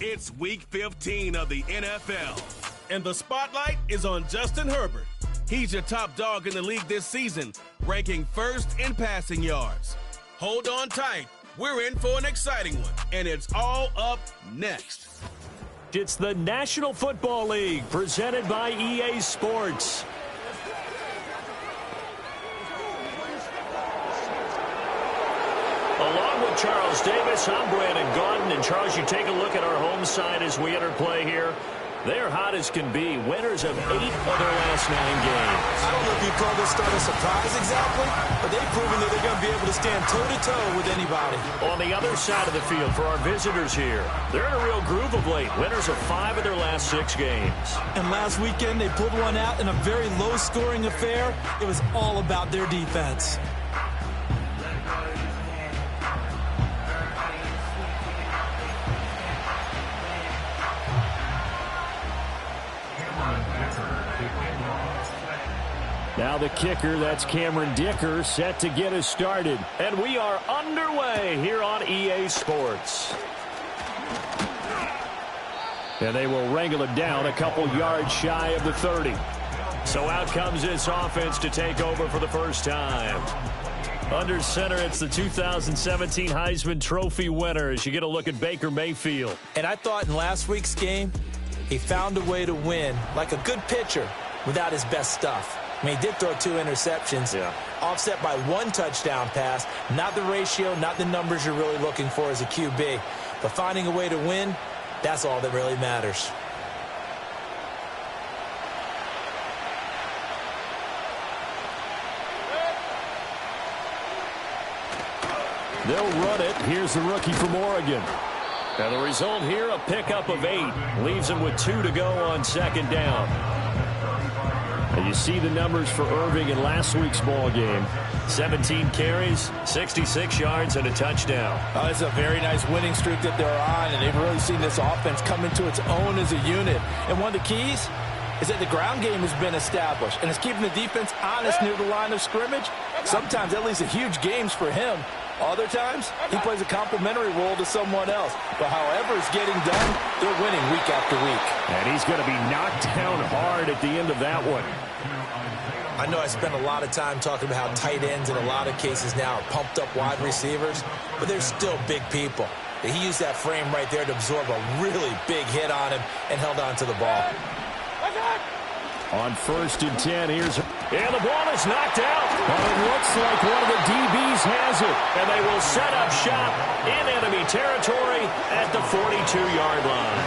It's Week 15 of the NFL, and the spotlight is on Justin Herbert. He's your top dog in the league this season, ranking first in passing yards. Hold on tight. We're in for an exciting one, and it's all up next. It's the National Football League presented by EA Sports. Along with Charles Davis, I'm Brandon Gaudin. And Charles, you take a look at our home side as we enter play here. They're hot as can be. Winners of 8 of their last 9 games. I don't know if you call this start a surprise exactly, but they've proven that they're going to be able to stand toe-to-toe with anybody. On the other side of the field for our visitors here, they're in a real groove of late. Winners of 5 of their last 6 games. And last weekend, they pulled one out in a very low-scoring affair. It was all about their defense. Now the kicker, that's Cameron Dicker, set to get us started. And we are underway here on EA Sports. And they will wrangle it down a couple yards shy of the 30. So out comes this offense to take over for the first time. Under center, it's the 2017 Heisman Trophy winner as you get a look at Baker Mayfield. And I thought in last week's game, he found a way to win, like a good pitcher, without his best stuff. I mean, he did throw 2 interceptions, offset by 1 touchdown pass. Not the ratio, not the numbers you're really looking for as a QB. But finding a way to win, that's all that really matters. They'll run it. Here's the rookie from Oregon. Now the result here, a pickup of 8. Leaves him with 2 to go on second down. And you see the numbers for Irving in last week's ball game. 17 carries, 66 yards, and a touchdown. It's a very nice winning streak that they're on, and they've really seen this offense come into its own as a unit. And one of the keys is that the ground game has been established, and it's keeping the defense honest near the line of scrimmage. Sometimes that leads to huge games for him. Other times, he plays a complementary role to someone else. But however it's getting done, they're winning week after week. And he's going to be knocked down hard at the end of that one. I know I spent a lot of time talking about how tight ends in a lot of cases now are pumped up wide receivers, but they're still big people. He used that frame right there to absorb a really big hit on him and held on to the ball. On 1st and 10, and the ball is knocked out. But it looks like one of the DBs has it. And they will set up shop in enemy territory at the 42-yard line.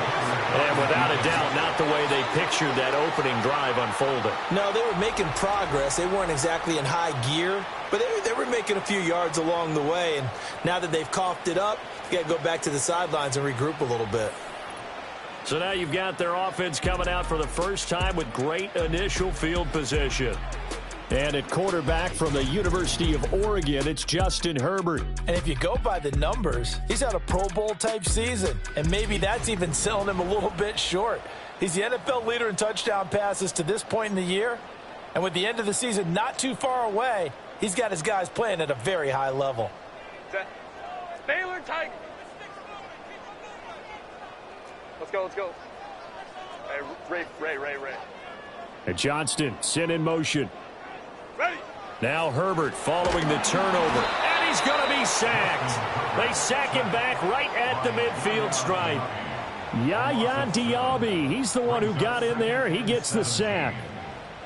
And without a doubt, not the way they pictured that opening drive unfolded. No, they were making progress. They weren't exactly in high gear, but they were making a few yards along the way. And now that they've coughed it up, you got to go back to the sidelines and regroup a little bit. So now you've got their offense coming out for the first time with great initial field position. And at quarterback from the University of Oregon, it's Justin Herbert. And if you go by the numbers, he's had a Pro Bowl-type season. And maybe that's even selling him a little bit short. He's the NFL leader in touchdown passes to this point in the year. And with the end of the season not too far away, he's got his guys playing at a very high level. Baylor Tigers. Let's go. Hey, Ray. And Johnston sent in motion. Ready. Now Herbert following the turnover. And he's going to be sacked. They sack him back right at the midfield stripe. Yaya Diaby, he's the one who got in there. He gets the sack.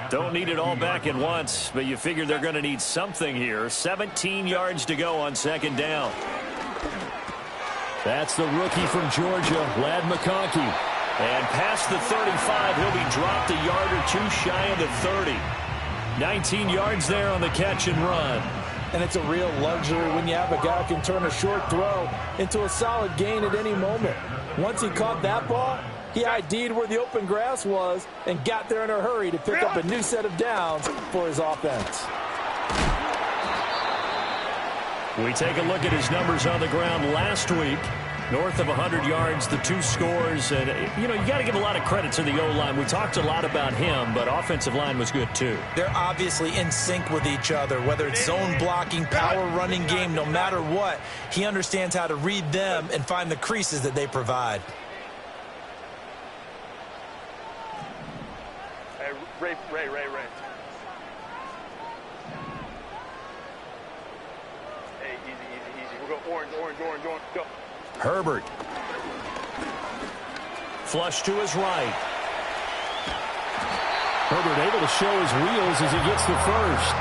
Don't need it all back at once, but you figure they're going to need something here. 17 yards to go on second down. That's the rookie from Georgia, Lad McConkey. And past the 35, he'll be dropped a yard or 2 shy of the 30. 19 yards there on the catch and run. And it's a real luxury when you have a guy who can turn a short throw into a solid gain at any moment. Once he caught that ball, he ID'd where the open grass was and got there in a hurry to pick up a new set of downs for his offense. We take a look at his numbers on the ground last week. North of 100 yards, the 2 scores. And, you got to give a lot of credit to the O-line. We talked a lot about him, but offensive line was good, too. They're obviously in sync with each other, whether it's zone blocking, power running game, no matter what. He understands how to read them and find the creases that they provide. Ray. Hey, easy. We'll go orange, go. Herbert. Flush to his right. Herbert able to show his wheels as he gets the first.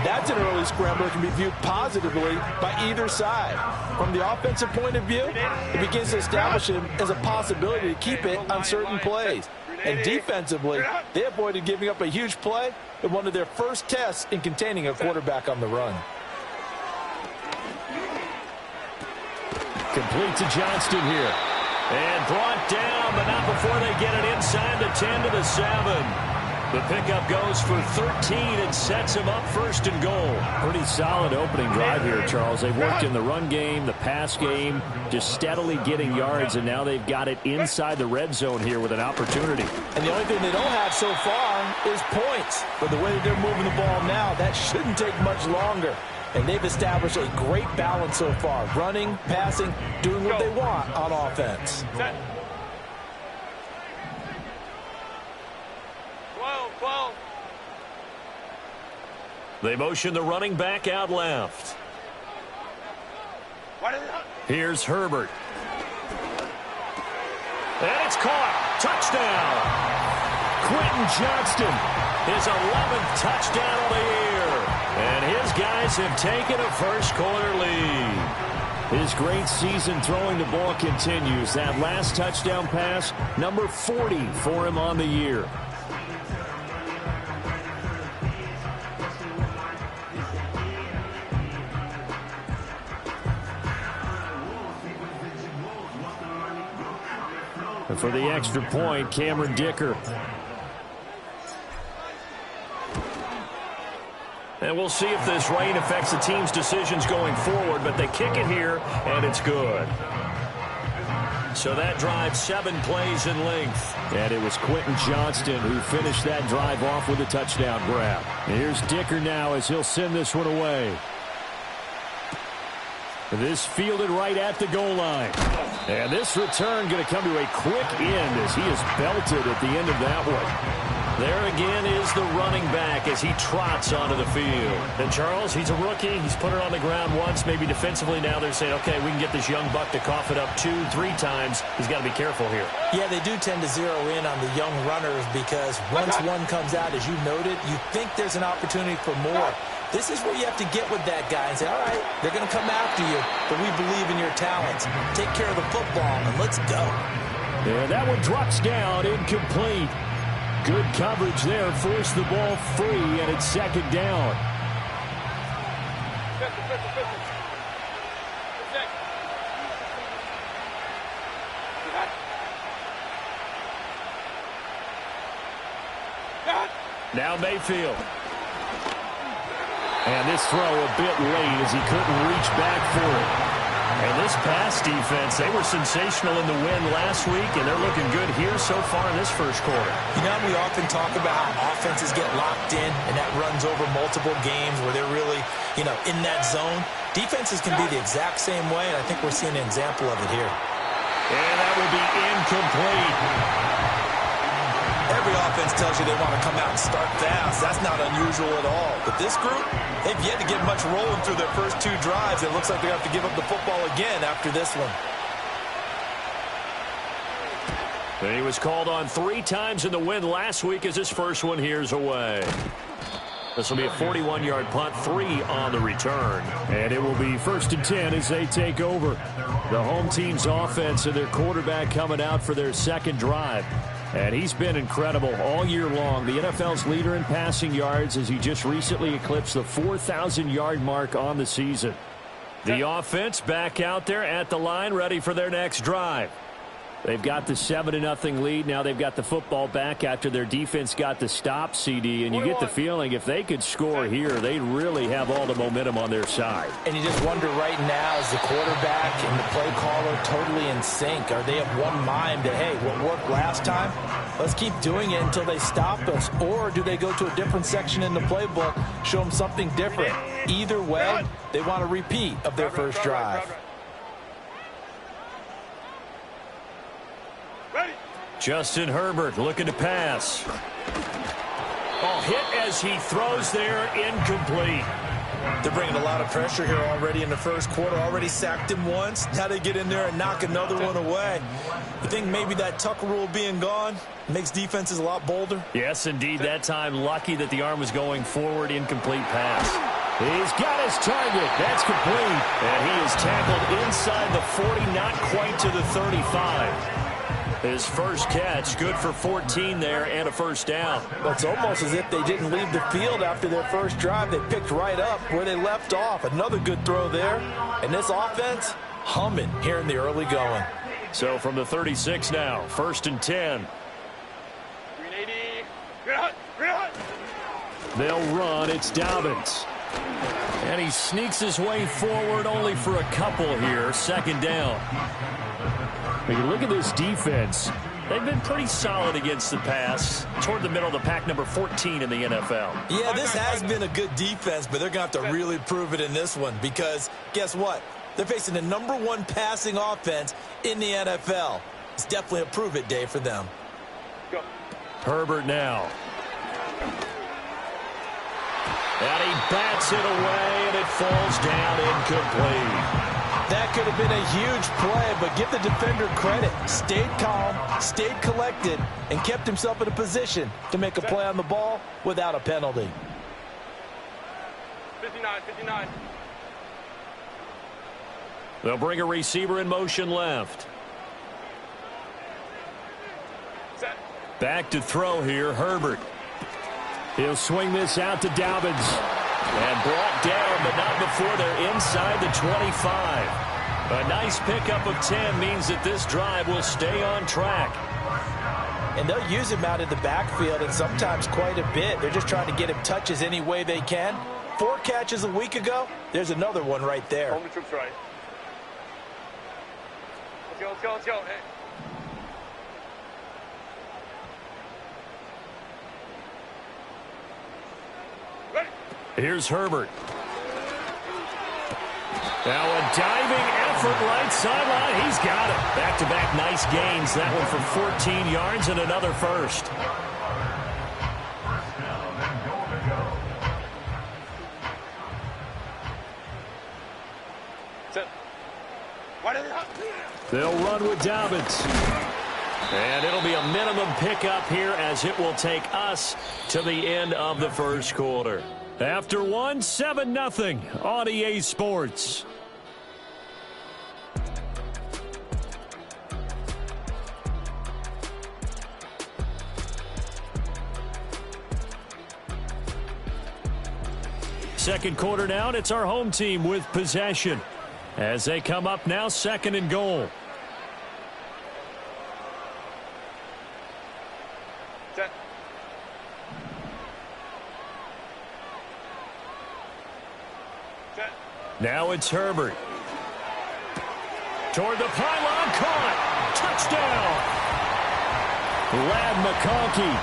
That's an early scramble that can be viewed positively by either side. From the offensive point of view, it begins to establish him as a possibility to keep it on certain plays. And defensively, they avoided giving up a huge play in one of their first tests in containing a quarterback on the run. Complete to Johnston here. And brought down, but not before they get it inside the 10 to the 7. The pickup goes for 13 and sets him up first and goal. Pretty solid opening drive here, Charles. They've worked in the run game, the pass game, just steadily getting yards, and now they've got it inside the red zone here with an opportunity. And the only thing they don't have so far is points. But the way that they're moving the ball now, that shouldn't take much longer. And they've established a great balance so far. Running, passing, doing what they want on offense. Set. 12. They motion the running back out left. Here's Herbert. And it's caught. Touchdown. Quentin Johnston, his 11th touchdown of the year. And his guys have taken a first-quarter lead. His great season throwing the ball continues. That last touchdown pass, number 40 for him on the year. And for the extra point, Cameron Dicker. And we'll see if this rain affects the team's decisions going forward, but they kick it here, and it's good. So that drive, 7 plays in length. And it was Quentin Johnston who finished that drive off with a touchdown grab. Here's Dicker now as he'll send this one away. This fielded right at the goal line. And this return going to come to a quick end as he is belted at the end of that one. There again is the running back as he trots onto the field. And Charles, he's a rookie. He's put it on the ground once. Maybe defensively now they're saying, okay, we can get this young buck to cough it up 2-3 times. He's got to be careful here. Yeah, they do tend to zero in on the young runners because once one comes out, as you noted, you think there's an opportunity for more. This is where you have to get with that guy and say, all right, they're going to come after you, but we believe in your talents. Take care of the football, and let's go. And that one drops down, incomplete. Good coverage there, forced the ball free, and it's second down. Now Mayfield. And this throw a bit late as he couldn't reach back for it. And this pass defense, they were sensational in the win last week, and they're looking good here so far in this first quarter. You know, we often talk about how offenses get locked in, and that runs over multiple games where they're really, in that zone. Defenses can be the exact same way, and I think we're seeing an example of it here. And that will be incomplete. Every offense tells you they want to come out and start fast. That's not unusual at all. But this group, they've yet to get much rolling through their first 2 drives. It looks like they have to give up the football again after this one. He was called on 3 times in the win last week as his first one here's away. This will be a 41-yard punt, 3 on the return. And it will be 1st and 10 as they take over. The home team's offense and their quarterback coming out for their second drive. And he's been incredible all year long. The NFL's leader in passing yards as he just recently eclipsed the 4,000-yard mark on the season. The offense back out there at the line, ready for their next drive. They've got the 7-0 lead. Now they've got the football back after their defense got the stop, CD. And you get the feeling if they could score here, they'd really have all the momentum on their side. And you just wonder right now, is the quarterback and the play caller totally in sync? Are they of one mind that, hey, what worked last time, let's keep doing it until they stop us? Or do they go to a different section in the playbook, show them something different? Either way, they want a repeat of their first drive. Ready. Justin Herbert looking to pass. Oh, hit as he throws there, incomplete. They're bringing a lot of pressure here already in the first quarter. Already sacked him once. Now they get in there and knock another one away. You think maybe that Tucker rule being gone makes defenses a lot bolder? Yes, indeed. That time, lucky that the arm was going forward. Incomplete pass. He's got his target. That's complete. And he is tackled inside the 40, not quite to the 35. His first catch, good for 14 there and a first down. Well, it's almost as if they didn't leave the field after their first drive. They picked right up where they left off. Another good throw there. And this offense, humming here in the early going. So from the 36 now, 1st and 10. 380. They'll run. It's Dobbins. And he sneaks his way forward only for a couple here. 2nd down. When you look at this defense, they've been pretty solid against the pass. Toward the middle of the pack, number 14 in the NFL. Yeah, this has been a good defense, but they're going to have to really prove it in this one because guess what? They're facing the #1 passing offense in the NFL. It's definitely a prove-it day for them. Go. Herbert now. And he bats it away, and it falls down incomplete. That could have been a huge play, but give the defender credit. Stayed calm, stayed collected, and kept himself in a position to make a play on the ball without a penalty. 59. They'll bring a receiver in motion left. Set. Back to throw here, Herbert. He'll swing this out to Dobbins. And brought down, but not before they're inside the 25. A nice pickup of 10 means that this drive will stay on track. And they'll use him out in the backfield, and sometimes quite a bit. They're just trying to get him touches any way they can. 4 catches a week ago. There's another one right there. Home troops right. Let's go. Hey. Here's Herbert. Now a diving effort right sideline. He's got it. Back-to-back nice gains. That one for 14 yards and another first. Set. They'll run with Dobbins. And it'll be a minimum pickup here as it will take us to the end of the first quarter. After 1, 7-0 on EA Sports. Second quarter now, and it's our home team with possession. As they come up now, 2nd and goal. Set. Now it's Herbert. Toward the pylon, caught. Touchdown. Lad McConkey,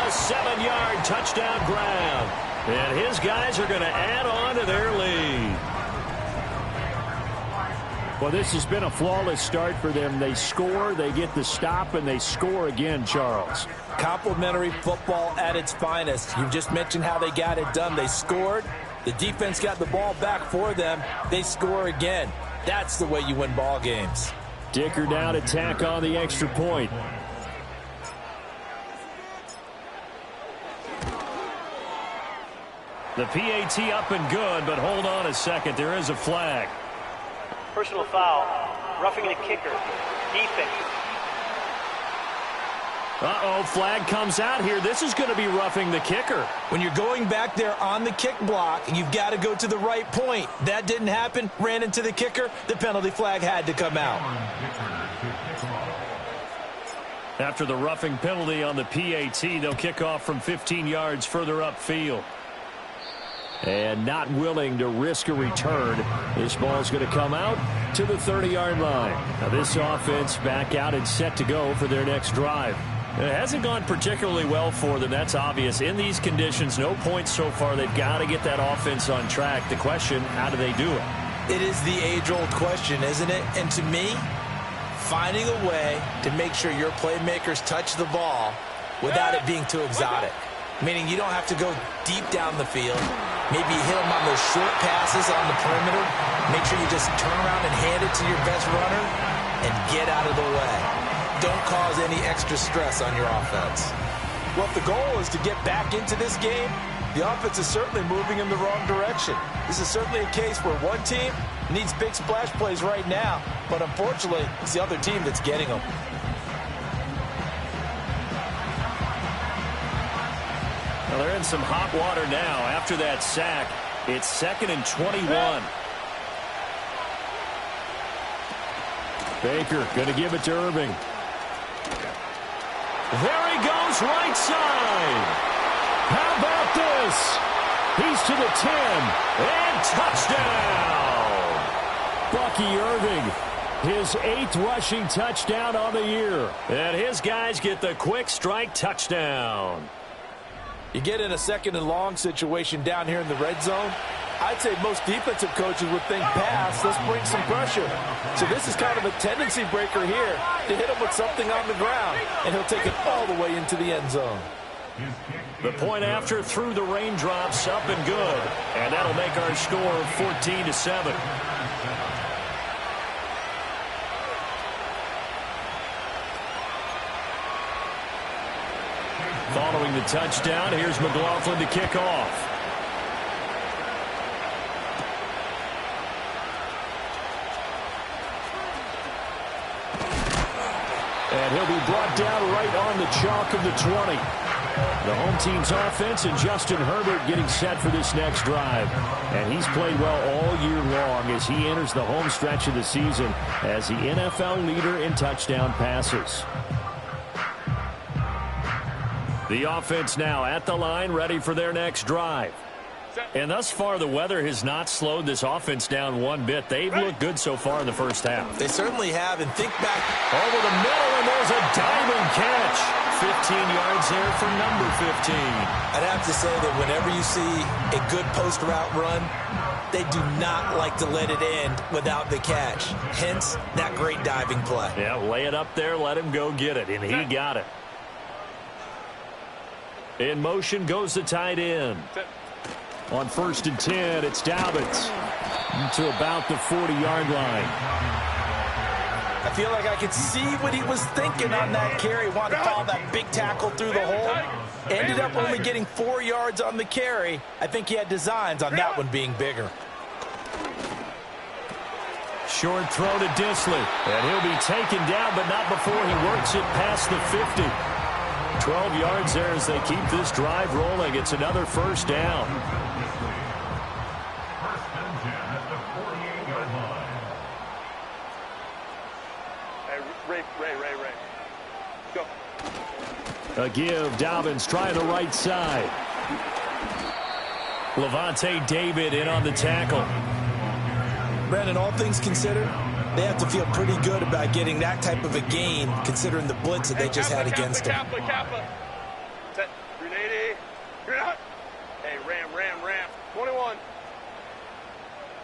a 7-yard touchdown grab. And his guys are going to add on to their lead. Well, this has been a flawless start for them. They score, they get the stop, and they score again, Charles. Complimentary football at its finest. You just mentioned how they got it done. They scored. The defense got the ball back for them. They score again. That's the way you win ball games. Dicker down to tack on the extra point. The PAT up and good, but hold on a second. There is a flag. Personal foul. Roughing the kicker. Defense. Uh-oh, flag comes out here. This is going to be roughing the kicker. When you're going back there on the kick block, you've got to go to the right point. That didn't happen. Ran into the kicker. The penalty flag had to come out. After the roughing penalty on the PAT, they'll kick off from 15 yards further upfield. And not willing to risk a return. This ball's going to come out to the 30-yard line. Now this offense back out and set to go for their next drive. It hasn't gone particularly well for them. That's obvious. In these conditions, no points so far. They've got to get that offense on track. The question, how do they do it? It is the age-old question, isn't it? And to me, finding a way to make sure your playmakers touch the ball without it being too exotic. Meaning you don't have to go deep down the field. Maybe you hit them on those short passes on the perimeter. Make sure you just turn around and hand it to your best runner and get out of the way. Don't cause any extra stress on your offense. Well, if the goal is to get back into this game, the offense is certainly moving in the wrong direction. This is certainly a case where one team needs big splash plays right now, but unfortunately, it's the other team that's getting them. Well, they're in some hot water now. After that sack, it's 2nd and 21. Baker going to give it to Irving. There he goes, right side. How about this? He's to the 10, and touchdown! Bucky Irving, his 8th rushing touchdown on the year. And his guys get the quick strike touchdown. You get in a 2nd and long situation down here in the red zone, I'd say most defensive coaches would think pass, let's bring some pressure. So this is kind of a tendency breaker here to hit him with something on the ground, and he'll take it all the way into the end zone. The point after through the raindrops, up and good. And that'll make our score 14-7. Following the touchdown, here's McLaughlin to kick off. And he'll be brought down right on the chalk of the 20. The home team's offense and Justin Herbert getting set for this next drive. And he's played well all year long as he enters the home stretch of the season as the NFL leader in touchdown passes. The offense now at the line, ready for their next drive. And thus far, the weather has not slowed this offense down one bit. They've looked good so far in the first half. They certainly have, and think back. Over the middle, and there's a diving catch. 15 yards there for number 15. I'd have to say that whenever you see a good post route run, they do not like to let it end without the catch. Hence, that great diving play. Yeah, lay it up there, let him go get it, and he got it. In motion goes the tight end. On 1st and 10, it's Dobbins to about the 40-yard line. I feel like I could see what he was thinking on that carry. Wanted to follow that big tackle through the hole. Ended up only getting 4 yards on the carry. I think he had designs on that one being bigger. Short throw to Disley. And he'll be taken down, but not before he works it past the 50. 12 yards there as they keep this drive rolling. It's another first down. Ray. Go. A give. Dobbins trying the right side. Levante David in on the tackle. Brandon, all things considered, they have to feel pretty good about getting that type of a gain, considering the blitz that they just had against them. Kappa. Set. 380. Hey, ram. 21.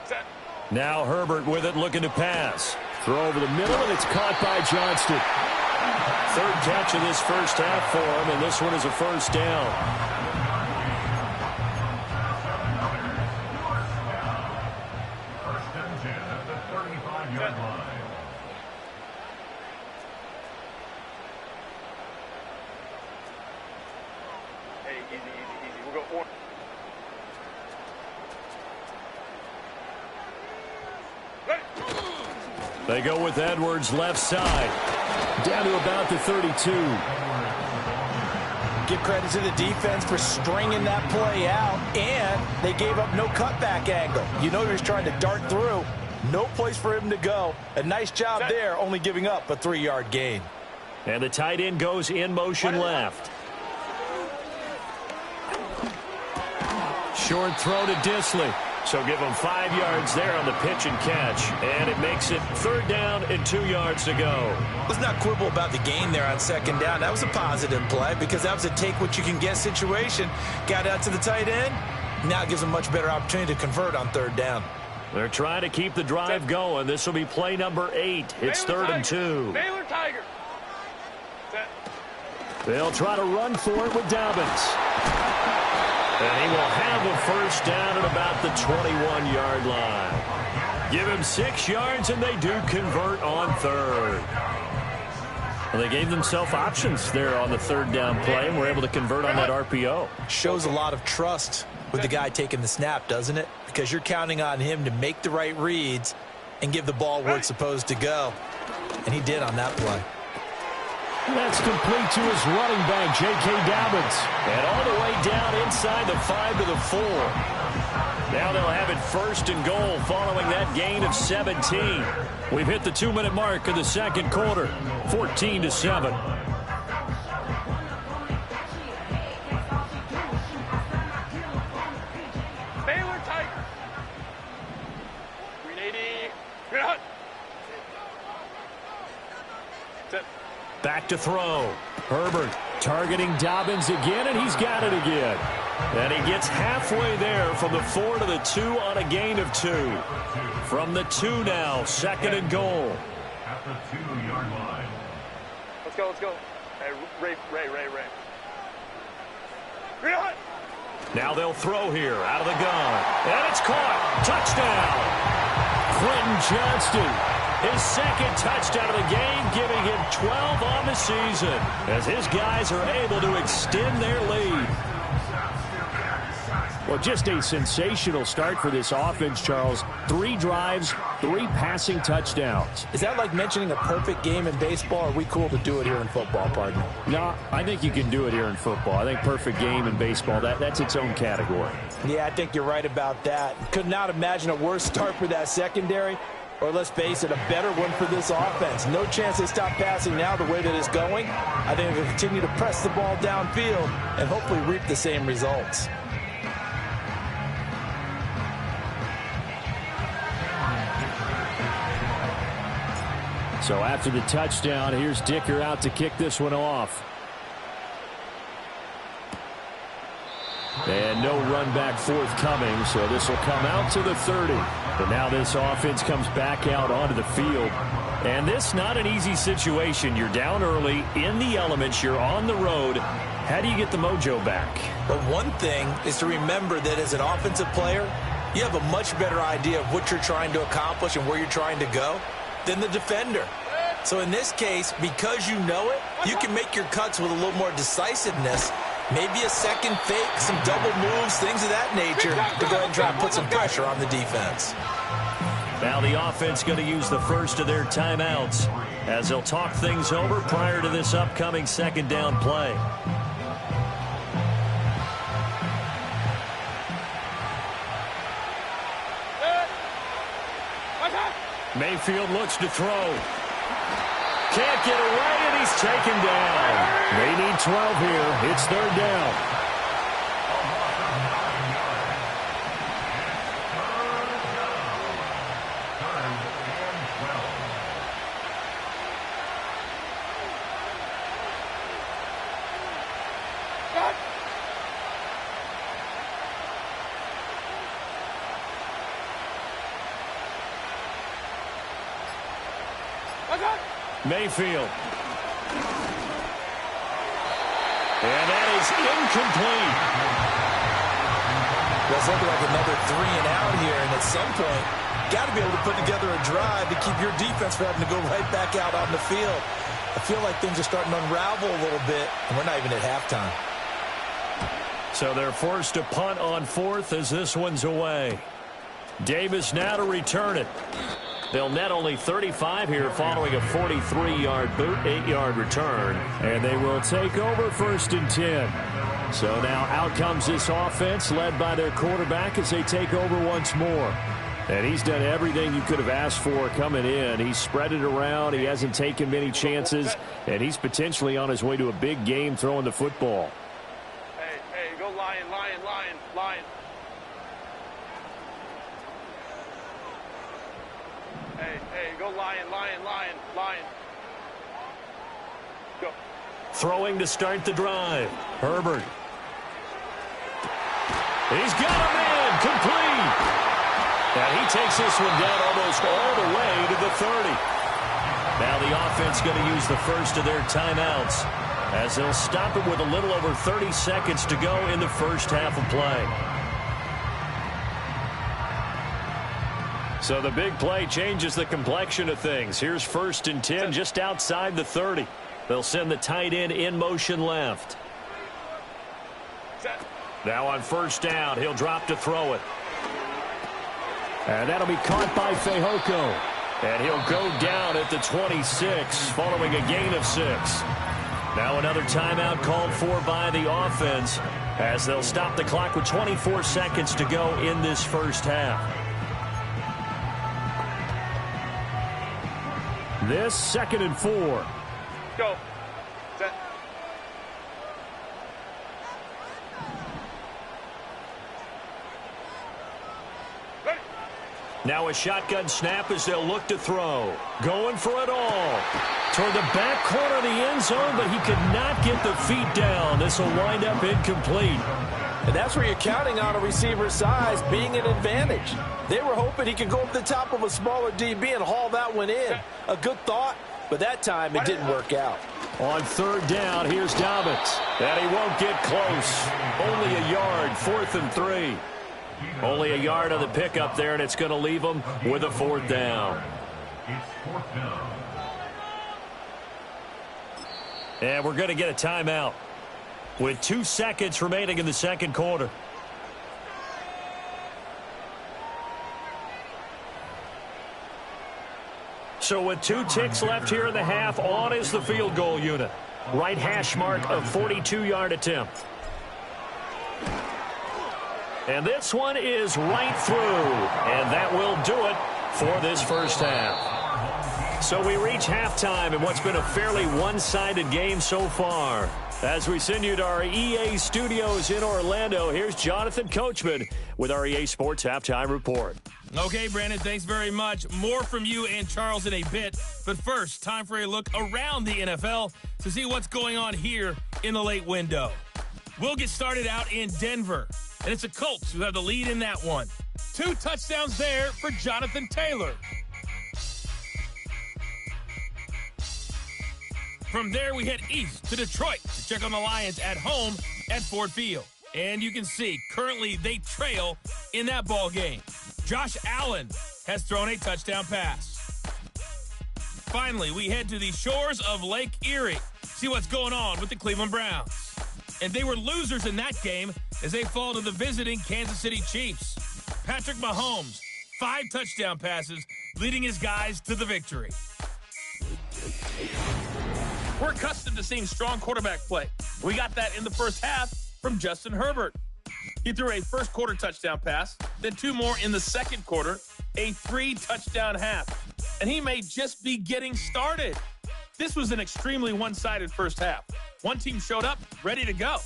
Set. Now Herbert with it, looking to pass. Throw over the middle, and it's caught by Johnston. 3rd catch of this first half for him, and this one is a first down. First and 10 at the 35-yard line. Hey, easy. We'll go 1. They go with Edwards left side. Down to about the 32. Give credit to the defense for stringing that play out, and they gave up no cutback angle. You know he was trying to dart through. No place for him to go. A nice job there, only giving up a 3-yard gain. And the tight end goes in motion left. Short throw to Disley. So give him 5 yards there on the pitch and catch. And it makes it 3rd down and 2 yards to go. Let's not quibble about the gain there on 2nd down. That was a positive play because that was a take-what-you-can-get situation. Got out to the tight end. Now it gives him a much better opportunity to convert on 3rd down. They're trying to keep the drive going. This will be play number 8. It's 3rd and 2. Baylor Tiger. They'll try to run for it with Dobbins. And he will have a first down at about the 21-yard line. Give him 6 yards, and they do convert on 3rd. Well, they gave themselves options there on the 3rd down play, and were able to convert on that RPO. Shows a lot of trust with the guy taking the snap, doesn't it? Because you're counting on him to make the right reads and give the ball where it's supposed to go. And he did on that play. That's complete to his running back, J.K. Dobbins. And all the way down inside the 5 to the 4. Now they'll have it 1st and goal following that gain of 17. We've hit the 2-minute mark of the 2nd quarter, 14-7. Baylor Tiger. 380. You're out. Back to throw. Herbert targeting Dobbins again, and he's got it again. And he gets halfway there from the 4 to the 2 on a gain of 2. From the 2 now, 2nd and goal. At the 2-yard line. Let's go, let's go. Hey, Ray. You're out. Now they'll throw here out of the gun. And it's caught. Touchdown. Quentin Johnston. His 2nd touchdown of the game, giving him 12 on the season, as his guys are able to extend their lead. Well, just a sensational start for this offense, Charles. 3 drives, 3 passing touchdowns. Is that like mentioning a perfect game in baseball, or are we cool to do it here in football, partner? No, I think you can do it here in football. I think perfect game in baseball, that's its own category. Yeah, I think you're right about that. Could not imagine a worse start for that secondary. Or let's face it, a better one for this offense. No chance they stop passing now the way that it's going. I think they'll continue to press the ball downfield and hopefully reap the same results. So after the touchdown, here's Dicker out to kick this one off. And no run back forthcoming, so this will come out to the 30. But now this offense comes back out onto the field. And this not an easy situation. You're down early, in the elements, you're on the road. How do you get the mojo back? But one thing is to remember that as an offensive player, you have a much better idea of what you're trying to accomplish and where you're trying to go than the defender. So in this case, because you know it, you can make your cuts with a little more decisiveness. Maybe a second fake, some double moves, things of that nature to go ahead and try and put some pressure on the defense. Now the offense going to use the first of their timeouts as they'll talk things over prior to this upcoming 2nd down play. Mayfield looks to throw. Can't get away, and he's taken down. They need 12 here. It's 3rd down. Mayfield. And that is incomplete. Well, it's looking like another 3 and out here, and at some point, got to be able to put together a drive to keep your defense from having to go right back out on the field. I feel like things are starting to unravel a little bit, and we're not even at halftime. So they're forced to punt on 4th as this one's away. Davis now to return it. They'll net only 35 here following a 43-yard boot, 8-yard return. And they will take over 1st and 10. So now out comes this offense led by their quarterback as they take over once more. And he's done everything you could have asked for coming in. He's spread it around. He hasn't taken many chances. And he's potentially on his way to a big game throwing the football. Hey, go Lion. Hey, go Lion. Go. Throwing to start the drive. Herbert. He's got him in. Complete. And he takes this one down almost all the way to the 30. Now the offense going to use the first of their timeouts as they'll stop it with a little over 30 seconds to go in the first half of play. So the big play changes the complexion of things. Here's 1st and 10 just outside the 30. They'll send the tight end in motion left. Now on 1st down, he'll drop to throw it. And that'll be caught by Fehoko. And he'll go down at the 26 following a gain of 6. Now another timeout called for by the offense as they'll stop the clock with 24 seconds to go in this first half. This 2nd and 4. Go. Set. Ready. Now a shotgun snap as they'll look to throw. Going for it all. Toward the back corner of the end zone, but he could not get the feet down. This will wind up incomplete. And that's where you're counting on a receiver's size being an advantage. They were hoping he could go up the top of a smaller DB and haul that one in. A good thought, but that time it didn't work out. On 3rd down, here's Dobbins. And he won't get close. Only a yard, 4th and 3. Only a yard on the pickup there, and it's going to leave him with a 4th down. It's 4th down. And we're going to get a timeout with 2 seconds remaining in the second quarter. So with 2 ticks left here in the half, on is the field goal unit. Right hash mark of 42-yard attempt. And this one is right through. And that will do it for this first half. So we reach halftime in what's been a fairly one-sided game so far. As we send you to our EA studios in Orlando, here's Jonathan Coachman with our EA Sports Halftime Report. Okay, Brandon, thanks very much. More from you and Charles in a bit. But first, time for a look around the NFL to see what's going on here in the late window. We'll get started out in Denver, and it's the Colts who have the lead in that one. 2 touchdowns there for Jonathan Taylor. From there, we head east to Detroit to check on the Lions at home at Ford Field. And you can see, currently they trail in that ball game. Josh Allen has thrown a touchdown pass. Finally, we head to the shores of Lake Erie, see what's going on with the Cleveland Browns. And they were losers in that game as they fall to the visiting Kansas City Chiefs. Patrick Mahomes, 5 touchdown passes, leading his guys to the victory. We're accustomed to seeing strong quarterback play. We got that in the first half from Justin Herbert. He threw a first quarter touchdown pass, then 2 more in the second quarter, a 3-touchdown half. And he may just be getting started. This was an extremely one-sided first half. One team showed up, ready to go.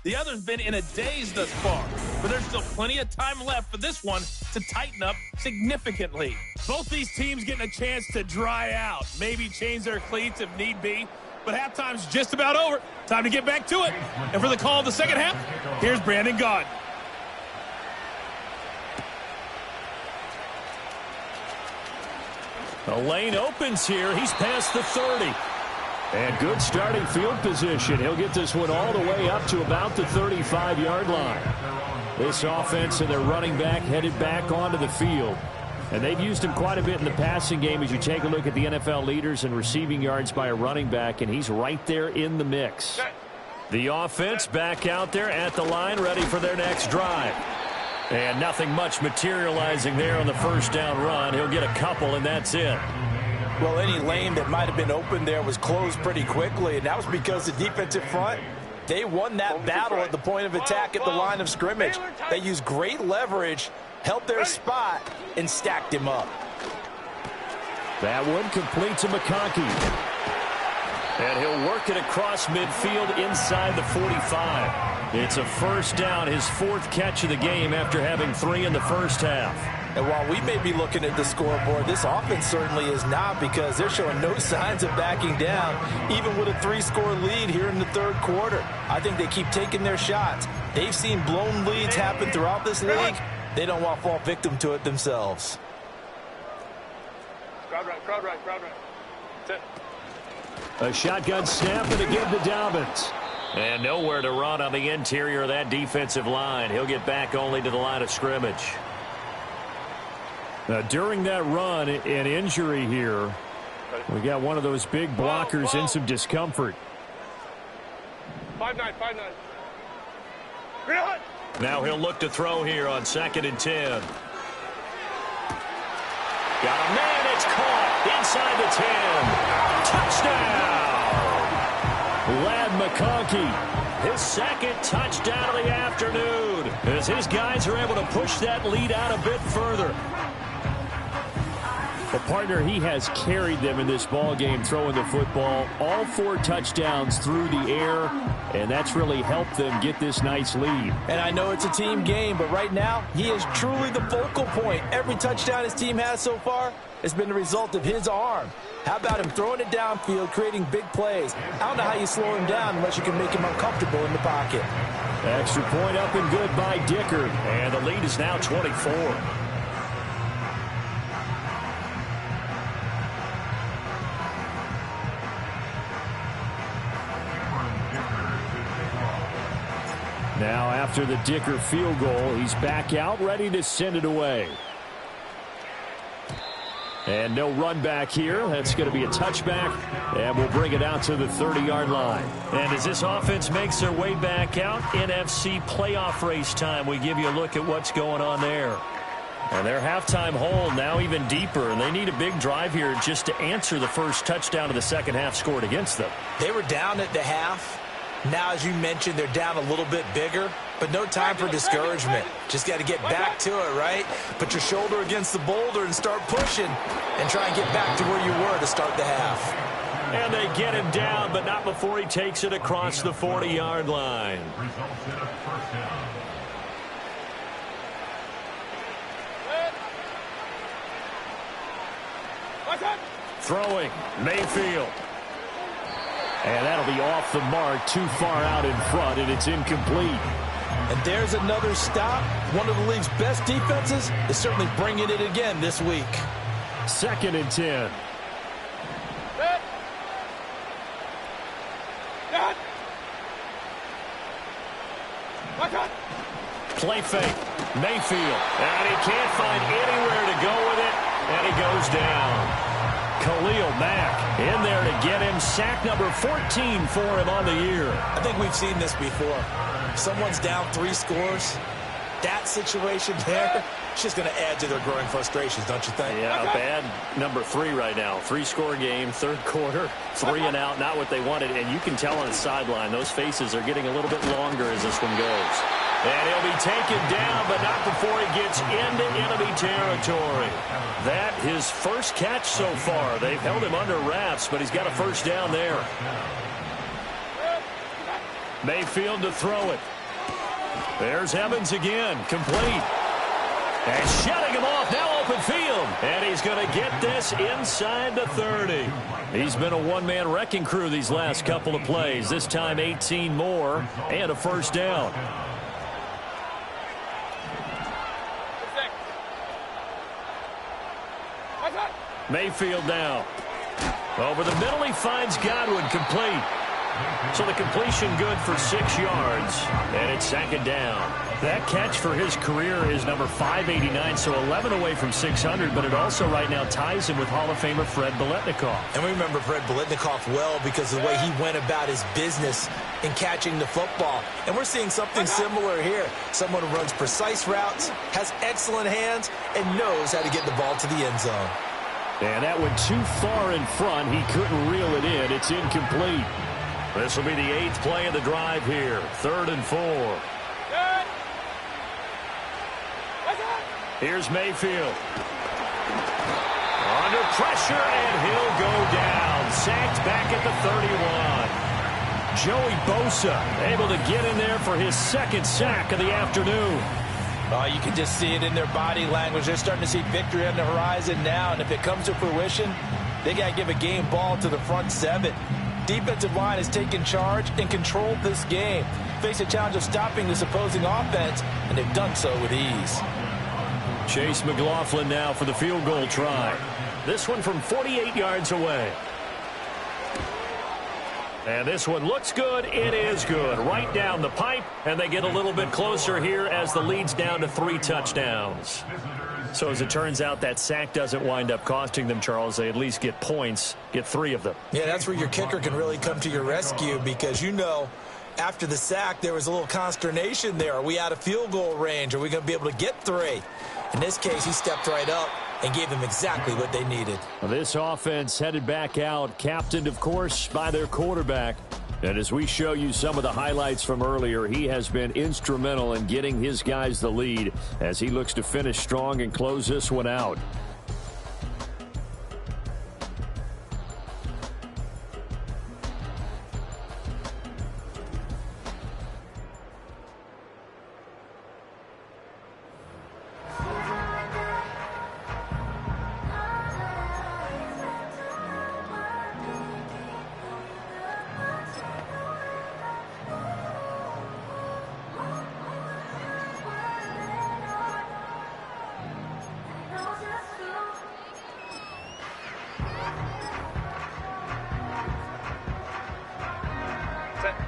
The other's been in a daze thus far, but there's still plenty of time left for this one to tighten up significantly. Both these teams getting a chance to dry out, maybe change their cleats if need be. But halftime's just about over. Time to get back to it. And for the call of the second half, here's Brandon Gaudin. The lane opens here. He's past the 30. And good starting field position. He'll get this one all the way up to about the 35-yard line. This offense and their running back headed back onto the field. And they've used him quite a bit in the passing game as you take a look at the NFL leaders in receiving yards by a running back, and he's right there in the mix. The offense back out there at the line, ready for their next drive. And nothing much materializing there on the first down run. He'll get a couple, and that's it. Well, any lane that might have been open there was closed pretty quickly, and that was because the defensive front, they won that battle at the point of attack at the line of scrimmage. They used great leverage, held their spot, and stacked him up. That one complete to McConkey. And he'll work it across midfield inside the 45. It's a first down, his 4th catch of the game after having 3 in the first half. And while we may be looking at the scoreboard, this offense certainly is not, because they're showing no signs of backing down, even with a 3-score lead here in the third quarter. I think they keep taking their shots. They've seen blown leads happen throughout this league. They don't want to fall victim to it themselves. Crowd right. That's it. A shotgun snap and again to Dobbins. And nowhere to run on the interior of that defensive line. He'll get back only to the line of scrimmage. Now, during that run, an injury here. We got one of those big blockers in some discomfort. 5-9. Now he'll look to throw here on 2nd and 10. Got a man. It's caught inside the 10. Touchdown. Ladd McConkey, his second touchdown of the afternoon, as his guys are able to push that lead out a bit further. Well, partner, he has carried them in this ball game throwing the football. All 4 touchdowns through the air, and that's really helped them get this nice lead. And I know it's a team game, but right now, he is truly the focal point. Every touchdown his team has so far has been the result of his arm. How about him throwing it downfield, creating big plays? I don't know how you slow him down unless you can make him uncomfortable in the pocket. Extra point up and good by Dicker, and the lead is now 24. Now, after the Dicker field goal, he's back out, ready to send it away. And no run back here. That's going to be a touchback, and we'll bring it out to the 30-yard line. And as this offense makes their way back out, NFC playoff race time, we give you a look at what's going on there. And their halftime hole now even deeper, and they need a big drive here just to answer the first touchdown of the second half scored against them. They were down at the half. Now, as you mentioned, they're down a little bit bigger, but no time for discouragement. Just got to get back to it, right? Put your shoulder against the boulder and start pushing and try and get back to where you were to start the half. And they get him down, but not before he takes it across the 40-yard line. Throwing, Mayfield. And that'll be off the mark, too far out in front, and it's incomplete. And there's another stop. One of the league's best defenses is certainly bringing it again this week. 2nd and 10. Play fake. Mayfield. And he can't find anywhere to go with it, and he goes down. Khalil Mack in there to get him. Sack number 14 for him on the year. I think we've seen this before. Someone's down 3 scores. That situation there, it's just going to add to their growing frustrations, don't you think? Yeah, a bad number 3 right now. 3-score game, 3rd quarter, 3 and out, not what they wanted. And you can tell on the sideline, those faces are getting a little bit longer as this one goes. And he'll be taken down, but not before he gets into enemy territory. That his first catch so far. They've held him under wraps, but he's got a first down there. Mayfield to throw it. There's Evans again, complete. And shutting him off, now open field. And he's going to get this inside the 30. He's been a one-man wrecking crew these last couple of plays. This time 18 more and a first down. Mayfield now. Over the middle, he finds Godwin, complete. So the completion good for 6 yards, and it's 2nd down. That catch for his career is number 589, so 11 away from 600, but it also right now ties him with Hall of Famer Fred Biletnikoff. And we remember Fred Biletnikoff well because of the way he went about his business in catching the football. And we're seeing something similar here. Someone who runs precise routes, has excellent hands, and knows how to get the ball to the end zone. And that went too far in front. He couldn't reel it in. It's incomplete. This will be the 8th play of the drive here. 3rd and 4. Here's Mayfield. Under pressure, and he'll go down. Sacked back at the 31. Joey Bosa able to get in there for his 2nd sack of the afternoon. You can just see it in their body language. They're starting to see victory on the horizon now, and if it comes to fruition, they got to give a game ball to the front 7. Defensive line has taken charge and controlled this game. Face a challenge of stopping this opposing offense, and they've done so with ease. Chase McLaughlin now for the field goal try. This one from 48 yards away. And this one looks good. It is good. Right down the pipe, and they get a little bit closer here as the lead's down to 3 touchdowns. So as it turns out, that sack doesn't wind up costing them, Charles. They at least get points, get 3 of them. Yeah, that's where your kicker can really come to your rescue because, after the sack, there was a little consternation there. Are we out of field goal range? Are we going to be able to get 3? In this case, he stepped right up and gave them exactly what they needed. Well, this offense headed back out, captained, of course, by their quarterback. And as we show you some of the highlights from earlier, he has been instrumental in getting his guys the lead as he looks to finish strong and close this one out.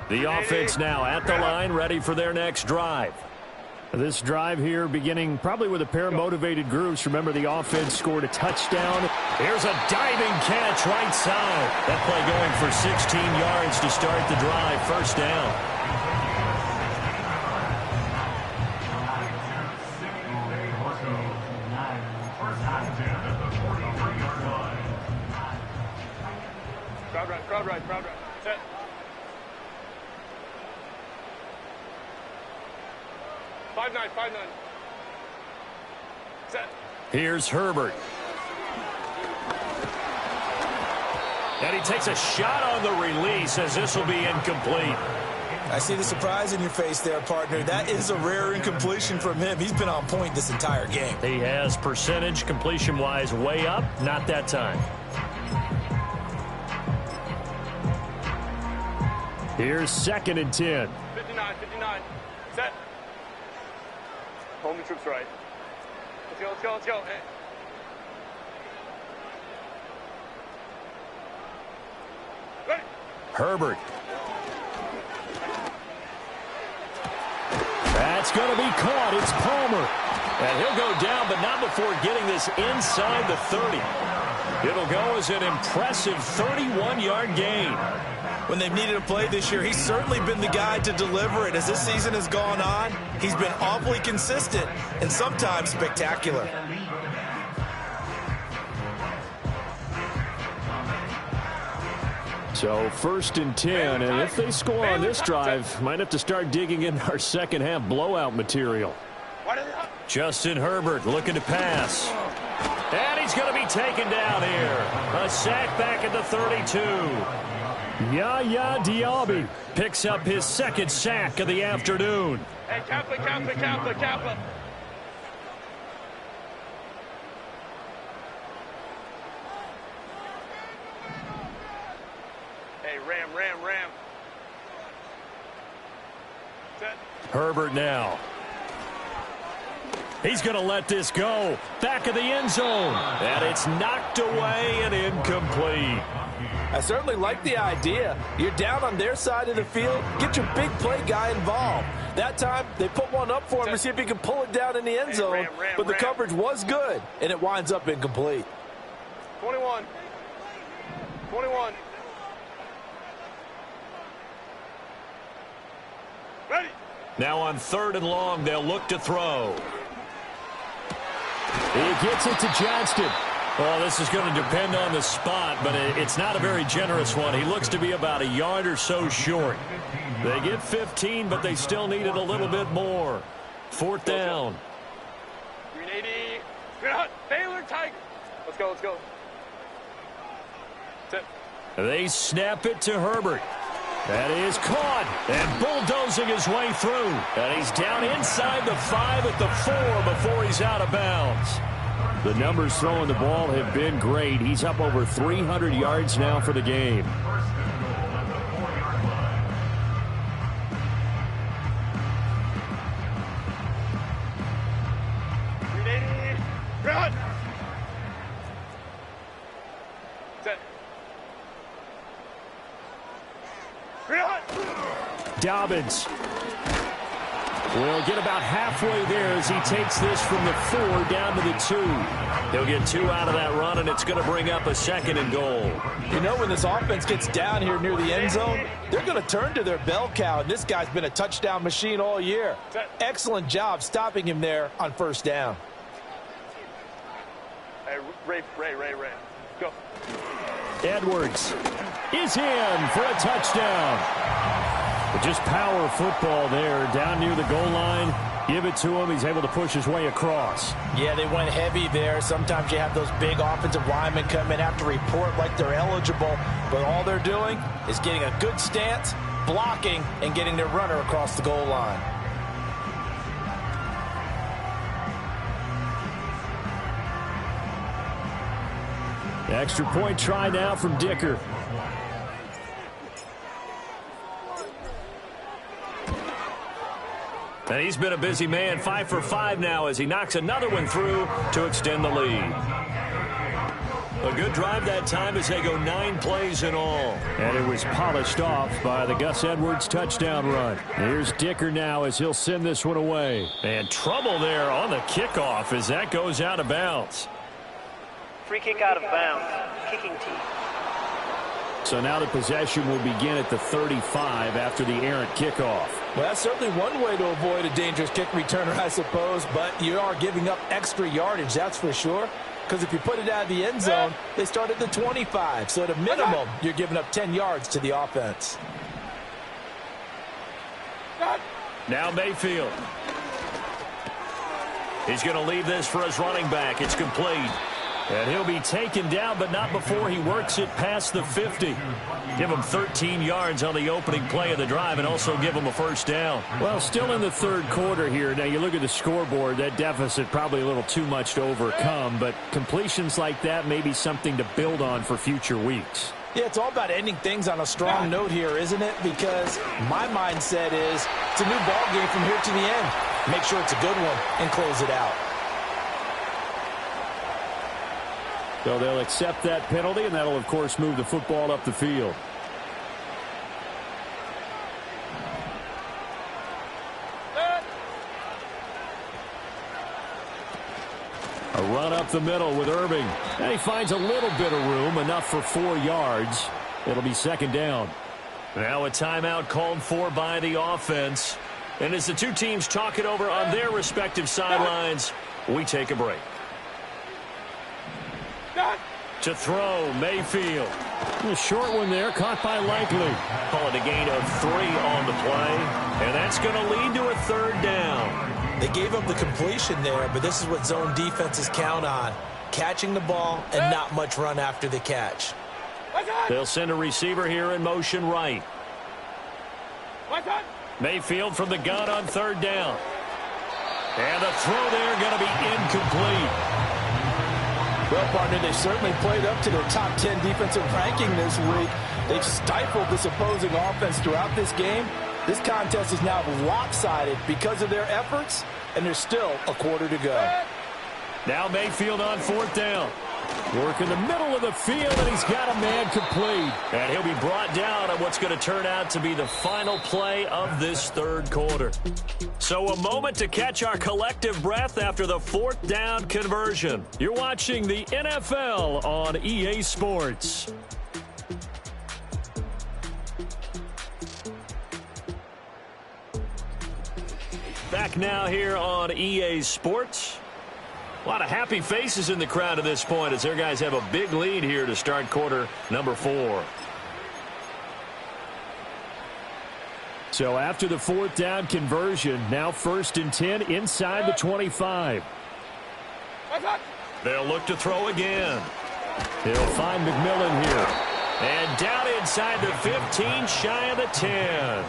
The offense now at the line, ready for their next drive. This drive here beginning probably with a pair of motivated groups. Remember, the offense scored a touchdown. Here's a diving catch right side. That play going for 16 yards to start the drive. First down. Crowd right. Set. Five nine. Set. Here's Herbert. And he takes a shot on the release as this will be incomplete. I see the surprise in your face there, partner. That is a rare incompletion from him. He's been on point this entire game. He has percentage completion-wise way up. Not that time. Here's 2nd and 10. 59. Set. Home the troops right. Let's go. Hey. Ready. Herbert. That's going to be caught. It's Palmer. And he'll go down, but not before getting this inside the 30. It'll go as an impressive 31-yard gain. When they've needed a play this year, he's certainly been the guy to deliver it. As this season has gone on, he's been awfully consistent and sometimes spectacular. So 1st and 10, and if they score on this drive, might have to start digging in our second half blowout material. Justin Herbert looking to pass. And he's going to be taken down here. A sack back at the 32. Yaya Diaby picks up his 2nd sack of the afternoon. Hey, Kaplan. Hey, Ram. Set. Herbert now. He's going to let this go. Back of the end zone. And it's knocked away and incomplete. I certainly like the idea. You're down on their side of the field. Get your big play guy involved. That time, they put one up for him to see if he can pull it down in the end zone. But the coverage was good, and it winds up incomplete. 21. Ready. Now on 3rd and long, they'll look to throw. He gets it to Johnston. Well, this is going to depend on the spot, but it's not a very generous one. He looks to be about a yard or so short. They get 15, but they still needed a little bit more. 4th down. 380. Baylor Tiger. Let's go. Set. They snap it to Herbert. That is caught and bulldozing his way through. And he's down inside the 5 at the 4 before he's out of bounds. The numbers throwing the ball have been great. He's up over 300 yards now for the game. Set. Dobbins will get about halfway there as he takes this from the 4 down to the 2. He'll get 2 out of that run, and it's going to bring up a 2nd and goal. You know, when this offense gets down here near the end zone, they're going to turn to their bell cow, and this guy's been a touchdown machine all year. Excellent job stopping him there on 1st down. Hey, Ray. Go. Edwards is in for a touchdown. But just power football there down near the goal line. Give it to him. He's able to push his way across. Yeah, they went heavy there. Sometimes you have those big offensive linemen come in, have to report like they're eligible. But all they're doing is getting a good stance, blocking, and getting their runner across the goal line. The extra point try now from Dicker. And he's been a busy man, 5 for 5 now as he knocks another one through to extend the lead. A good drive that time as they go 9 plays in all. And it was polished off by the Gus Edwards touchdown run. Here's Dicker now as he'll send this one away. And trouble there on the kickoff as that goes out of bounds. Free kick out of bounds. Kicking team. So now the possession will begin at the 35 after the errant kickoff. Well, that's certainly one way to avoid a dangerous kick returner, I suppose, but you are giving up extra yardage, that's for sure. Because if you put it out of the end zone, they start at the 25. So at a minimum, you're giving up 10 yards to the offense. Now Mayfield. He's going to leave this for his running back. It's complete. And he'll be taken down, but not before he works it past the 50. Give him 13 yards on the opening play of the drive and also give him a 1st down. Well, still in the 3rd quarter here. Now, you look at the scoreboard, that deficit probably a little too much to overcome, but completions like that may be something to build on for future weeks. Yeah, it's all about ending things on a strong note here, isn't it? Because my mindset is it's a new ball game from here to the end. Make sure it's a good one and close it out. So they'll accept that penalty, and that'll, of course, move the football up the field. A run up the middle with Irving. And he finds a little bit of room, enough for 4 yards. It'll be 2nd down. Now a timeout called for by the offense. And as the two teams talk it over on their respective sidelines, we take a break. To throw, Mayfield. A short one there, caught by Likely. Call it a gain of 3 on the play. And that's going to lead to a 3rd down. They gave up the completion there, but this is what zone defenses count on. Catching the ball and not much run after the catch. They'll send a receiver here in motion right. Mayfield from the gun on 3rd down. And the throw there going to be incomplete. Well, partner, they certainly played up to their top 10 defensive ranking this week. They've stifled this opposing offense throughout this game. This contest is now lopsided because of their efforts, and there's still a quarter to go. Now Mayfield on 4th down. Work in the middle of the field, and he's got a man complete. And he'll be brought down on what's going to turn out to be the final play of this 3rd quarter. So a moment to catch our collective breath after the 4th down conversion. You're watching the NFL on EA Sports. Back now here on EA Sports. A lot of happy faces in the crowd at this point as their guys have a big lead here to start quarter number 4. So after the 4th down conversion, now 1st and 10 inside the 25. They'll look to throw again. He'll find McMillan here. And down inside the 15, shy of the 10.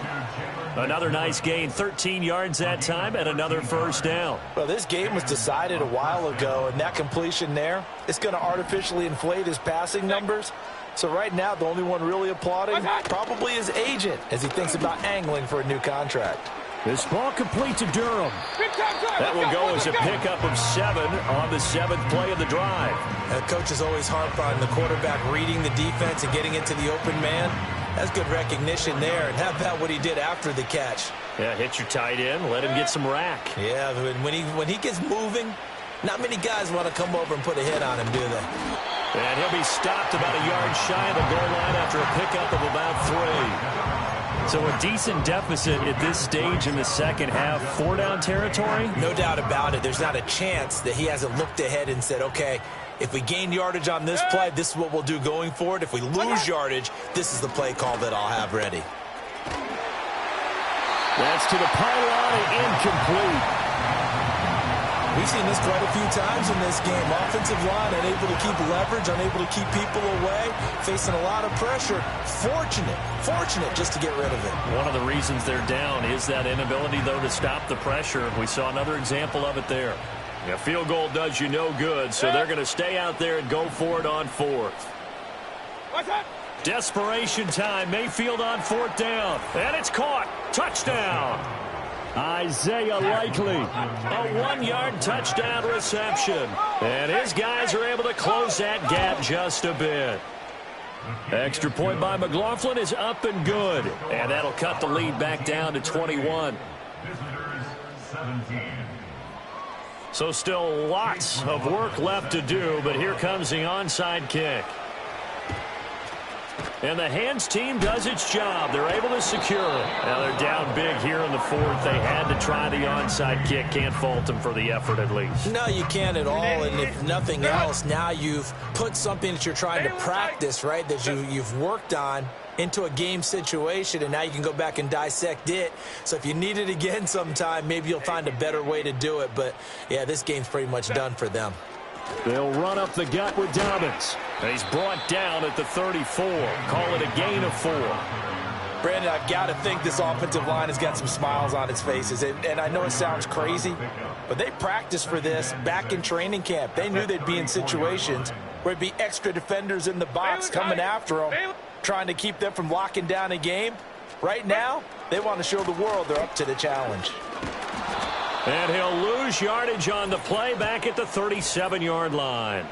Another nice gain, 13 yards that time, and another 1st down. Well, this game was decided a while ago, and that completion there, it's going to artificially inflate his passing numbers. So right now, the only one really applauding probably his agent as he thinks about angling for a new contract. This ball complete to Durham. That will go as a pickup of 7 on the 7th play of the drive. The coach is always harp on the quarterback reading the defense and getting into the open man. That's good recognition there. And how about what he did after the catch? Yeah, hit your tight end, let him get some rack. Yeah, when he gets moving, not many guys want to come over and put a hit on him, do they? And he'll be stopped about a yard shy of the goal line after a pickup of about 3. So a decent deficit at this stage in the second half. 4-down territory? No doubt about it. There's not a chance that he hasn't looked ahead and said, okay, if we gain yardage on this play, this is what we'll do going forward. If we lose yardage, this is the play call that I'll have ready. That's to the pylon and incomplete. We've seen this quite a few times in this game. Offensive line unable to keep leverage, unable to keep people away, facing a lot of pressure. Fortunate just to get rid of it. One of the reasons they're down is that inability, though, to stop the pressure. We saw another example of it there. A field goal does you no good, so they're going to stay out there and go for it on 4th. Desperation time. Mayfield on 4th down. And it's caught. Touchdown. Isaiah Likely, a 1-yard touchdown reception. And his guys are able to close that gap just a bit. Extra point by McLaughlin is up and good. And that'll cut the lead back down to 21. So still lots of work left to do, but here comes the onside kick. And the hands team does its job. They're able to secure it. Now they're down big here in the 4th. They had to try the onside kick. Can't fault them for the effort at least. No, you can't at all. And if nothing else, now you've put something that you're trying to practice, right, that you've worked on into a game situation, and now you can go back and dissect it. So if you need it again sometime, maybe you'll find a better way to do it. But, yeah, this game's pretty much done for them. They'll run up the gut with Dobbins. He's brought down at the 34. Call it a gain of 4. Brandon, I've got to think this offensive line has got some smiles on its faces. And I know it sounds crazy, but they practiced for this back in training camp. They knew they'd be in situations where it'd be extra defenders in the box coming after them, trying to keep them from locking down a game. Right now, they want to show the world they're up to the challenge. And he'll lose yardage on the play back at the 37-yard line.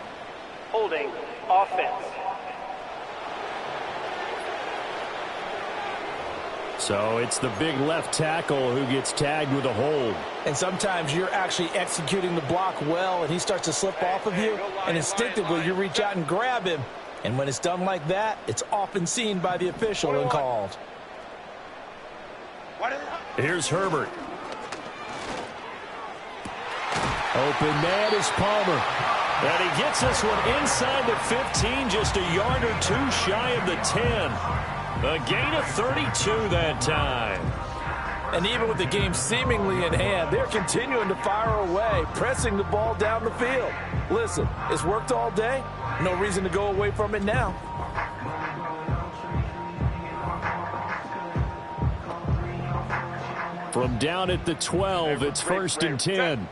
Holding offense. So it's the big left tackle who gets tagged with a hold. And sometimes you're actually executing the block well, and he starts to slip off of you, and instinctively you reach out and grab him. And when it's done like that, it's often seen by the official and called. Here's Herbert. Open man is Palmer. And he gets this one inside the 15, just a yard or 2 shy of the 10. A gain of 32 that time. And even with the game seemingly in hand, they're continuing to fire away, pressing the ball down the field. Listen, it's worked all day. No reason to go away from it now. From down at the 12, it's 1st and 10.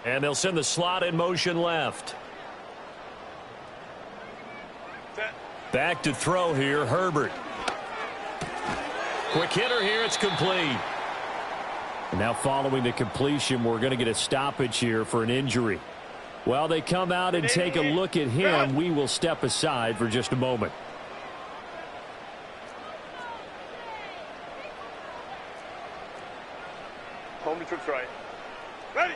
And they'll send the slot in motion left. Back to throw here, Herbert. Quick hitter here, it's complete. And now following the completion, we're going to get a stoppage here for an injury. While they come out and take a look at him, we will step aside for just a moment. Home to tricks right. Ready.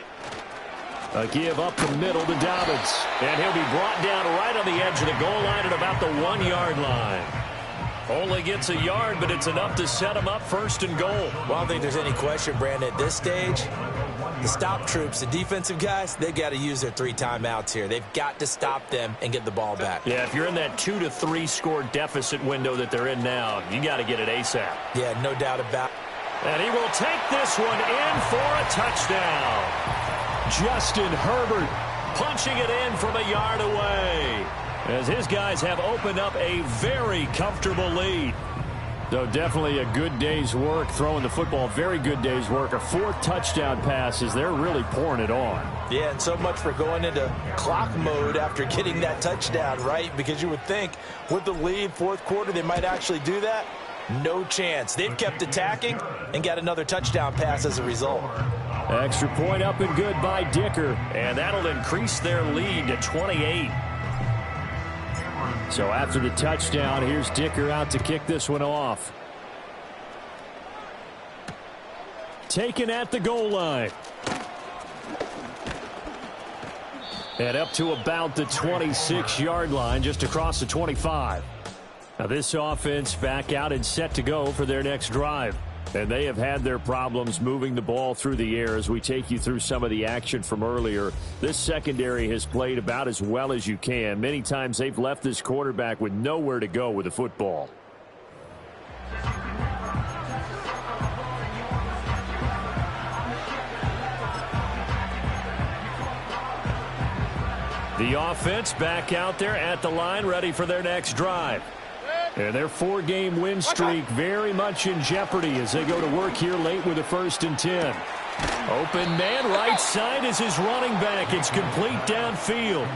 A give up the middle to Dobbins. And he'll be brought down right on the edge of the goal line at about the 1-yard line. Only gets a yard, but it's enough to set him up 1st and goal. Well, I don't think there's any question, Brandon, at this stage, the stop troops, the defensive guys, they've got to use their 3 timeouts here. They've got to stop them and get the ball back. Yeah, if you're in that 2 to 3 score deficit window that they're in now, you got to get it ASAP. Yeah, no doubt about it. And he will take this one in for a touchdown. Justin Herbert punching it in from a yard away, as his guys have opened up a very comfortable lead. So definitely a good day's work throwing the football. Very good day's work. A 4th touchdown pass as they're really pouring it on. Yeah, and so much for going into clock mode after getting that touchdown, right? Because you would think with the lead, 4th quarter, they might actually do that. No chance. They've kept attacking and got another touchdown pass as a result. Extra point up and good by Dicker, and that'll increase their lead to 28. So after the touchdown, here's Dicker out to kick this one off. Taken at the goal line. And up to about the 26-yard line, just across the 25. Now this offense back out and set to go for their next drive. And they have had their problems moving the ball through the air as we take you through some of the action from earlier. This secondary has played about as well as you can. Many times they've left this quarterback with nowhere to go with the football. The offense back out there at the line, ready for their next drive. And their 4-game win streak very much in jeopardy as they go to work here late with a 1st and 10. Open man, right side is his running back. It's complete downfield.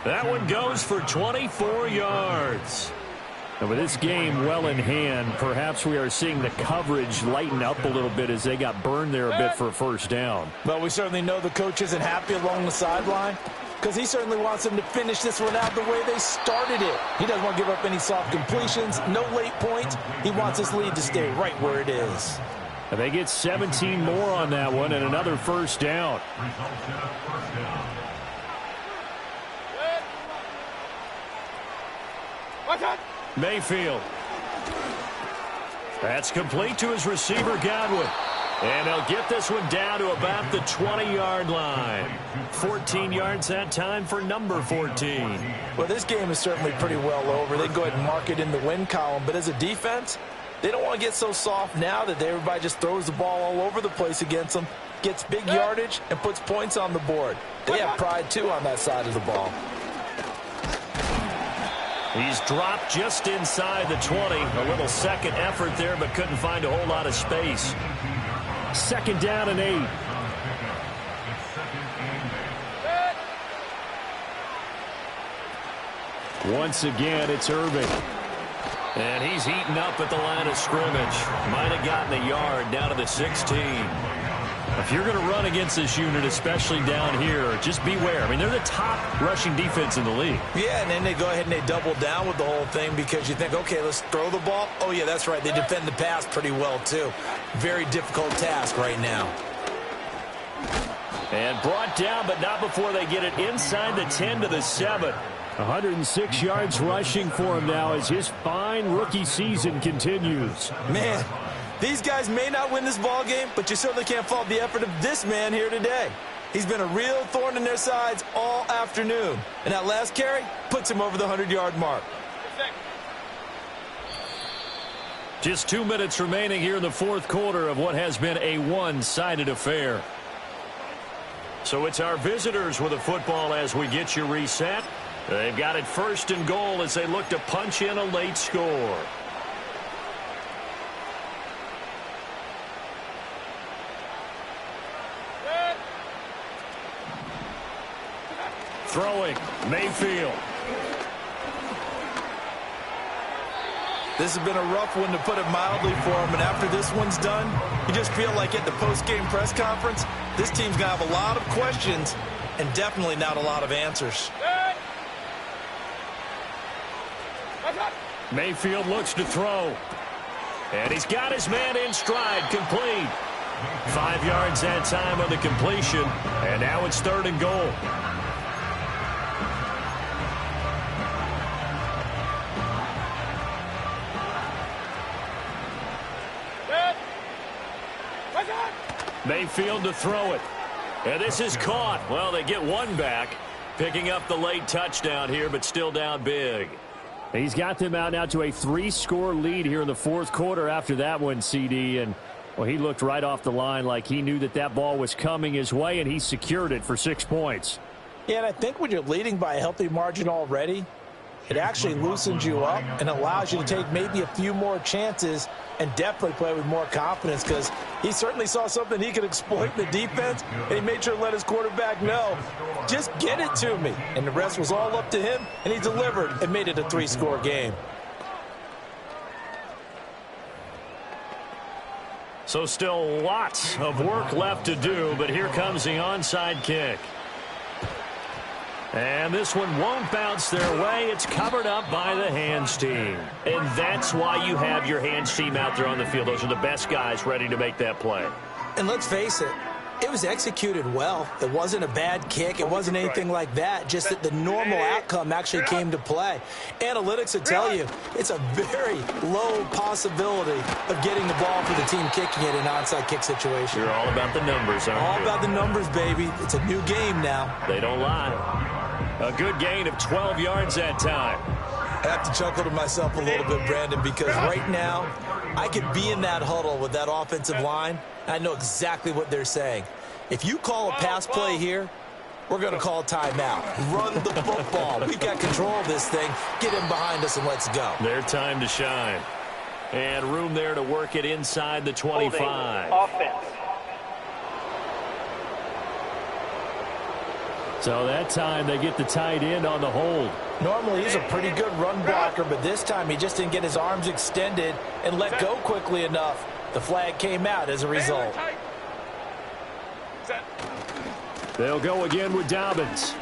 That one goes for 24 yards. And with this game well in hand, perhaps we are seeing the coverage lighten up a little bit as they got burned there a bit for a 1st down. Well, we certainly know the coach isn't happy along the sideline, because he certainly wants them to finish this one out the way they started it. He doesn't want to give up any soft completions, no late points. He wants his lead to stay right where it is. And they get 17 more on that one and another 1st down. Mayfield. That's complete to his receiver, Godwin. And they'll get this one down to about the 20-yard line. 14 yards that time for number 14. Well, this game is certainly pretty well over. They can go ahead and mark it in the win column. But as a defense, they don't want to get so soft now that everybody just throws the ball all over the place against them, gets big yardage, and puts points on the board. They have pride, too, on that side of the ball. He's dropped just inside the 20. A little second effort there, but couldn't find a whole lot of space. 2nd down and 8. Once again, it's Irving. And he's eaten up at the line of scrimmage. Might have gotten a yard down to the 16. If you're going to run against this unit, especially down here, just beware. I mean, they're the top rushing defense in the league. Yeah, and then they go ahead and they double down with the whole thing because you think, okay, let's throw the ball. Oh, yeah, that's right. They defend the pass pretty well, too. Very difficult task right now. And brought down, but not before they get it inside the 10 to the 7. 106 yards rushing for him now as his fine rookie season continues. Man, these guys may not win this ball game, but you certainly can't fault the effort of this man here today. He's been a real thorn in their sides all afternoon. And that last carry puts him over the 100-yard mark. Just 2 minutes remaining here in the 4th quarter of what has been a one-sided affair. So it's our visitors with the football as we get you reset. They've got it 1st and goal as they look to punch in a late score. Throwing, Mayfield. This has been a rough one, to put it mildly, for him. And after this one's done, you just feel like at the post-game press conference, this team's going to have a lot of questions and definitely not a lot of answers. Mayfield looks to throw. And he's got his man in stride, complete. 5 yards that time on the completion. And now it's 3rd and goal. Mayfield to throw it. And this is caught. Well, they get one back. Picking up the late touchdown here, but still down big. He's got them out now to a 3-score lead here in the 4th quarter after that one, CD. And, well, he looked right off the line like he knew that that ball was coming his way, and he secured it for 6 points. Yeah, and I think when you're leading by a healthy margin already, it actually loosens you up and allows you to take maybe a few more chances and definitely play with more confidence, because he certainly saw something he could exploit in the defense, and he made sure to let his quarterback know, just get it to me. And the rest was all up to him, and he delivered and made it a 3-score game. So still lots of work left to do, but here comes the onside kick. And this one won't bounce their way. It's covered up by the hands team. And that's why you have your hands team out there on the field. Those are the best guys ready to make that play. And let's face it, it was executed well. It wasn't a bad kick. It wasn't anything like that. Just that the normal outcome actually came to play. Analytics will tell you it's a very low possibility of getting the ball for the team kicking it in an onside kick situation. You're all about the numbers, aren't you? All about the numbers, baby. It's a new game now. They don't lie. A good gain of 12 yards that time. I have to chuckle to myself a little bit, Brandon, because right now I could be in that huddle with that offensive line. I know exactly what they're saying. If you call a pass play here, we're going to call timeout. Run the football. We've got control of this thing. Get him behind us and let's go. Their time to shine. And room there to work it inside the 25. Offense. So that time they get the tight end on the hold. Normally he's a pretty good run blocker, but this time he just didn't get his arms extended and let go quickly enough. The flag came out as a result. They'll go again with Dobbins.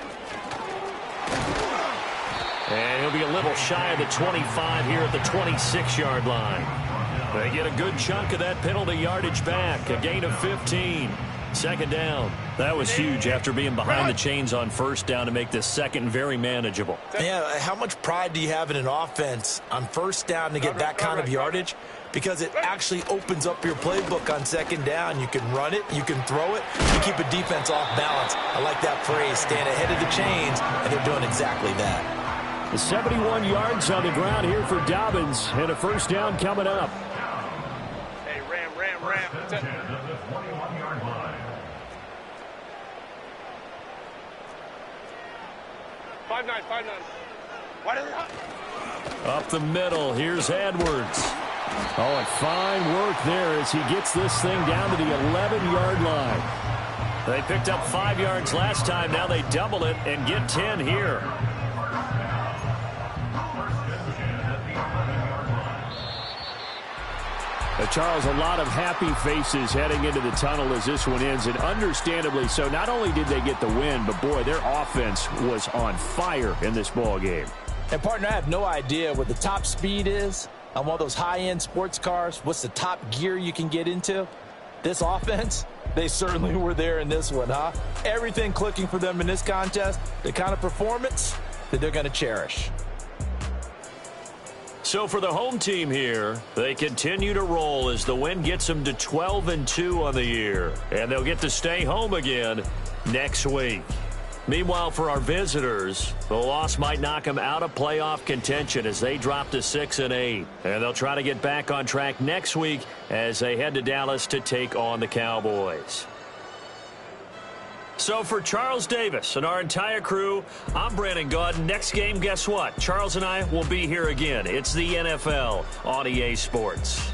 And he'll be a little shy of the 25 here at the 26-yard line. They get a good chunk of that penalty yardage back. A gain of 15. Second down. That was huge after being behind the chains on first down to make this second very manageable. Yeah, how much pride do you have in an offense on first down to get that kind of yardage? Because it actually opens up your playbook on second down. You can run it, you can throw it, you keep a defense off balance. I like that phrase, stand ahead of the chains, and they're doing exactly that. The 71 yards on the ground here for Dobbins, and a first down coming up. Hey, ram. 21-yard line. 5-9. Why did they... Up the middle, here's Edwards. Oh, and fine work there as he gets this thing down to the 11-yard line. They picked up 5 yards last time. Now they double it and get 10 here. Charles, a lot of happy faces heading into the tunnel as this one ends, and understandably so. Not only did they get the win, but, boy, their offense was on fire in this ball game. And, partner, I have no idea what the top speed is on one of those high-end sports cars. What's the top gear you can get into? This offense, they certainly were there in this one, huh? Everything clicking for them in this contest, the kind of performance that they're going to cherish. So for the home team here, they continue to roll as the win gets them to 12-2 on the year. And they'll get to stay home again next week. Meanwhile, for our visitors, the loss might knock them out of playoff contention as they drop to 6-8. And they'll try to get back on track next week as they head to Dallas to take on the Cowboys. So for Charles Davis and our entire crew, I'm Brandon Gaudin. Next game, guess what? Charles and I will be here again. It's the NFL on EA Sports.